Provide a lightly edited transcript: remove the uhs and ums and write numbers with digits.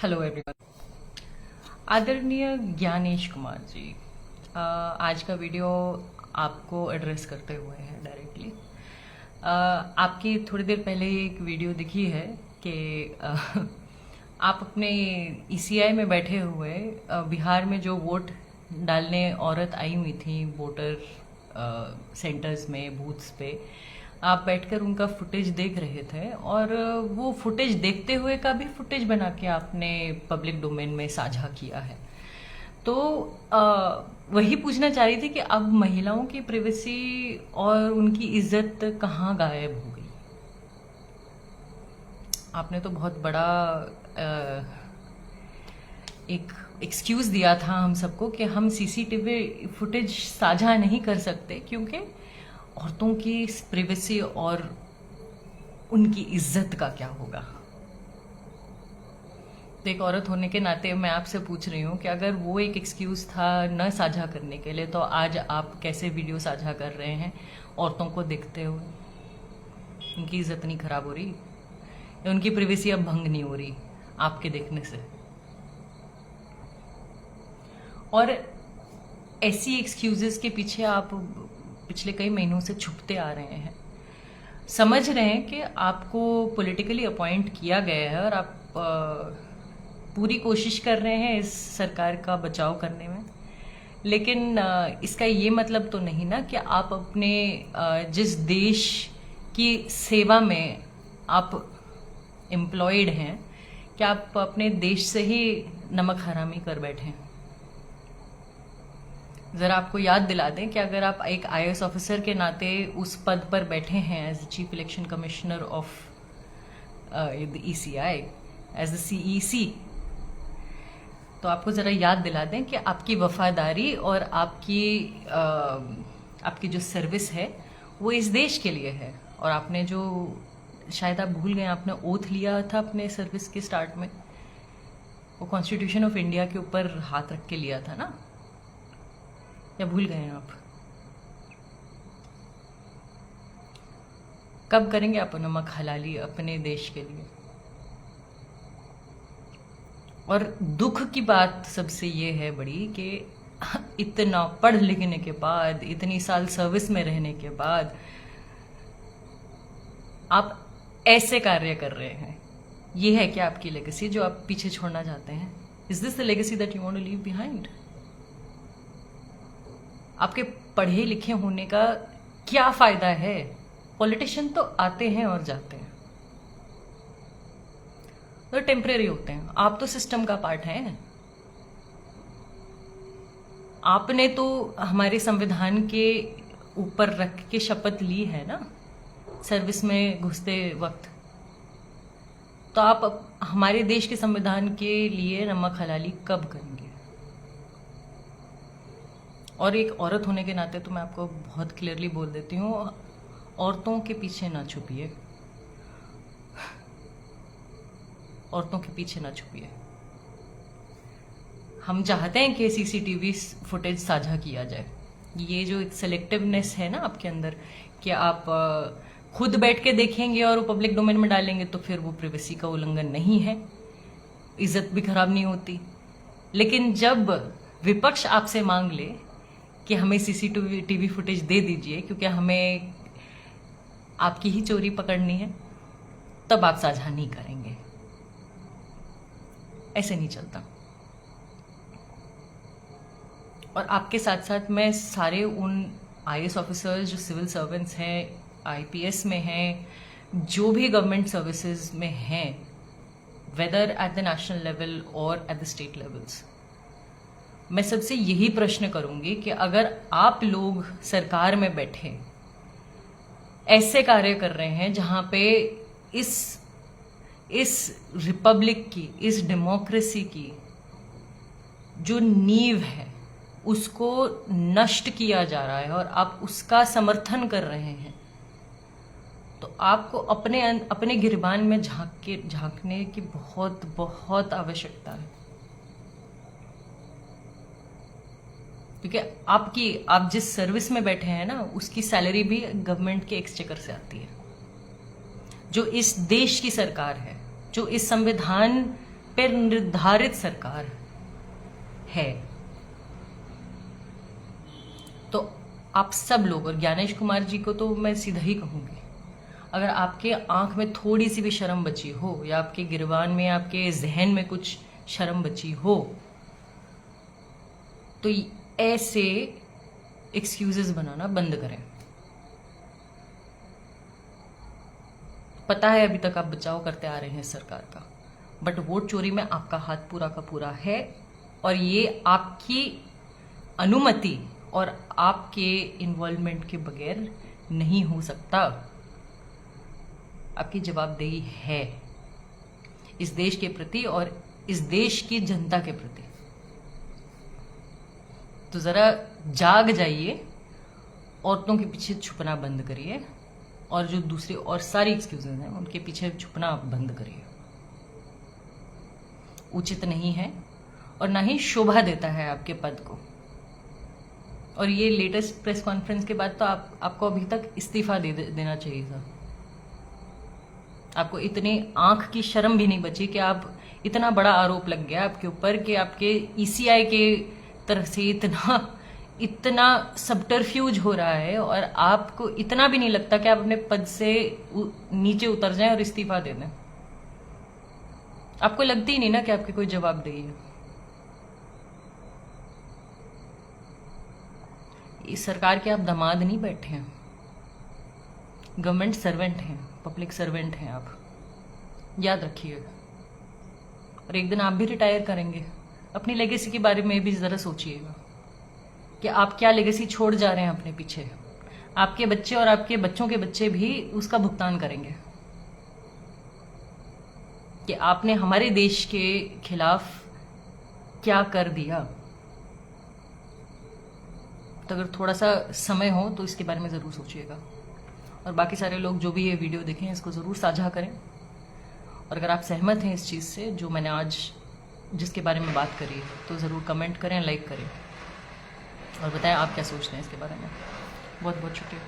Hello everyone. आदरणीय ज्ञानेश कुमार जी, आज का वीडियो आपको एड्रेस करते हुए है डायरेक्टली। आपकी थोड़ी देर पहले एक वीडियो दिखी है कि आप अपने ईसीआई में बैठे हुए बिहार में जो वोट डालने औरत आई हुई थी वोटर सेंटर्स में, बूथ्स पे आप बैठकर उनका फुटेज देख रहे थे और वो फुटेज देखते हुए का भी फुटेज बना के आपने पब्लिक डोमेन में साझा किया है। तो वही पूछना चाह रही थी कि अब महिलाओं की प्राइवेसी और उनकी इज्जत कहाँ गायब हो गई। आपने तो बहुत बड़ा एक एक्सक्यूज दिया था हम सबको कि हम सीसीटीवी फुटेज साझा नहीं कर सकते क्योंकि औरतों की प्राइवेसी और उनकी इज्जत का क्या होगा। तो एक औरत होने के नाते मैं आपसे पूछ रही हूँ कि अगर वो एक एक्सक्यूज था न साझा करने के लिए, तो आज आप कैसे वीडियो साझा कर रहे हैं औरतों को देखते हुए? उनकी इज्जत नहीं खराब हो रही या उनकी प्राइवेसी अब भंग नहीं हो रही आपके देखने से? और ऐसी एक्सक्यूजेस के पीछे आप पिछले कई महीनों से छुपते आ रहे हैं। समझ रहे हैं कि आपको पॉलिटिकली अपॉइंट किया गया है और आप पूरी कोशिश कर रहे हैं इस सरकार का बचाव करने में, लेकिन इसका ये मतलब तो नहीं ना कि आप अपने जिस देश की सेवा में आप एम्प्लॉयड हैं, कि आप अपने देश से ही नमक हरामी कर बैठे हैं। ज़रा आपको याद दिला दें कि अगर आप एक आईएएस ऑफिसर के नाते उस पद पर बैठे हैं as the chief election commissioner of the ECI, as the CEC, तो आपको ज़रा याद दिला दें कि आपकी वफादारी और आपकी जो सर्विस है वो इस देश के लिए है। और आपने जो, शायद आप भूल गए, आपने ओथ लिया था अपने सर्विस के स्टार्ट में, वो कॉन्स्टिट्यूशन ऑफ इंडिया के ऊपर हाथ रख के लिया था ना, या भूल गए हैं आप? कब करेंगे आप नमक हलाली अपने देश के लिए? और दुख की बात सबसे ये है बड़ी कि इतना पढ़ लिखने के बाद, इतनी साल सर्विस में रहने के बाद आप ऐसे कार्य कर रहे हैं। ये है क्या आपकी लेगेसी जो आप पीछे छोड़ना चाहते हैं? Is this the legacy that you want to leave behind? आपके पढ़े लिखे होने का क्या फायदा है? पॉलिटिशियन तो आते हैं और जाते हैं, तो टेम्परेरी होते हैं। आप तो सिस्टम का पार्ट हैं। आपने तो हमारे संविधान के ऊपर रख के शपथ ली है ना सर्विस में घुसते वक्त, तो आप हमारे देश के संविधान के लिए नमक हलाली कब करेंगे? और एक औरत होने के नाते तो मैं आपको बहुत क्लियरली बोल देती हूँ, औरतों के पीछे ना छुपिए, औरतों के पीछे ना छुपिए। हम चाहते हैं कि सीसीटीवी फुटेज साझा किया जाए। ये जो एक सेलेक्टिवनेस है ना आपके अंदर, कि आप खुद बैठ के देखेंगे और वो पब्लिक डोमेन में डालेंगे, तो फिर वो प्राइवेसी का उल्लंघन नहीं है, इज्जत भी खराब नहीं होती। लेकिन जब विपक्ष आपसे मांग ले कि हमें सीसीटीवी फुटेज दे दीजिए क्योंकि हमें आपकी ही चोरी पकड़नी है, तब आप साझा नहीं करेंगे। ऐसे नहीं चलता। और आपके साथ साथ मैं सारे उन आईएएस ऑफिसर्स जो सिविल सर्वेंट्स हैं, आईपीएस में हैं, जो भी गवर्नमेंट सर्विसेज में हैं, whether at the national level और एट द स्टेट लेवल्स, मैं सबसे यही प्रश्न करूंगी कि अगर आप लोग सरकार में बैठे ऐसे कार्य कर रहे हैं जहां पे इस रिपब्लिक की, इस डेमोक्रेसी की जो नींव है उसको नष्ट किया जा रहा है और आप उसका समर्थन कर रहे हैं, तो आपको अपने गिरबान में झांकने की बहुत बहुत आवश्यकता है। क्योंकि आप जिस सर्विस में बैठे हैं ना, उसकी सैलरी भी गवर्नमेंट के एक्सचेकर से आती है। जो इस देश की सरकार है, जो इस संविधान पर निर्धारित सरकार है। तो आप सब लोग, और ज्ञानेश कुमार जी को तो मैं सीधा ही कहूंगी, अगर आपके आंख में थोड़ी सी भी शर्म बची हो, या आपके गिरबान में, आपके जहन में कुछ शर्म बची हो, तो ऐसे एक्सक्यूजेस बनाना बंद करें। पता है अभी तक आप बचाव करते आ रहे हैं सरकार का, बट वोट चोरी में आपका हाथ पूरा का पूरा है, और ये आपकी अनुमति और आपके इन्वॉल्वमेंट के बगैर नहीं हो सकता। आपकी जवाबदेही है इस देश के प्रति और इस देश की जनता के प्रति। तो जरा जाग जाइए, औरतों के पीछे छुपना बंद करिए, और जो दूसरी और सारी एक्सक्यूजेज हैं उनके पीछे छुपना बंद करिए। उचित नहीं है और ना ही शोभा देता है आपके पद को। और ये लेटेस्ट प्रेस कॉन्फ्रेंस के बाद तो आपको अभी तक इस्तीफा देना चाहिए था। आपको इतनी आंख की शर्म भी नहीं बची कि आप, इतना बड़ा आरोप लग गया आपके ऊपर कि आपके ईसीआई के तरफ से इतना सबटरफ्यूज हो रहा है, और आपको इतना भी नहीं लगता कि आप अपने पद से नीचे उतर जाएं और इस्तीफा दे दें। आपको लगती ही नहीं ना कि आपकी कोई जवाबदेही है। इस सरकार के आप दामाद नहीं बैठे हैं, गवर्नमेंट सर्वेंट हैं, पब्लिक सर्वेंट हैं आप, याद रखिएगा। और एक दिन आप भी रिटायर करेंगे। अपनी लेगेसी के बारे में भी जरा सोचिएगा कि आप क्या लेगेसी छोड़ जा रहे हैं अपने पीछे। आपके बच्चे और आपके बच्चों के बच्चे भी उसका भुगतान करेंगे कि आपने हमारे देश के खिलाफ क्या कर दिया। तो अगर थोड़ा सा समय हो तो इसके बारे में ज़रूर सोचिएगा। और बाकी सारे लोग जो भी ये वीडियो देखें इसको ज़रूर साझा करें। और अगर आप सहमत हैं इस चीज़ से जो मैंने आज जिसके बारे में बात करी है, तो ज़रूर कमेंट करें, लाइक करें, और बताएं आप क्या सोचते हैं इसके बारे में। बहुत बहुत शुक्रिया।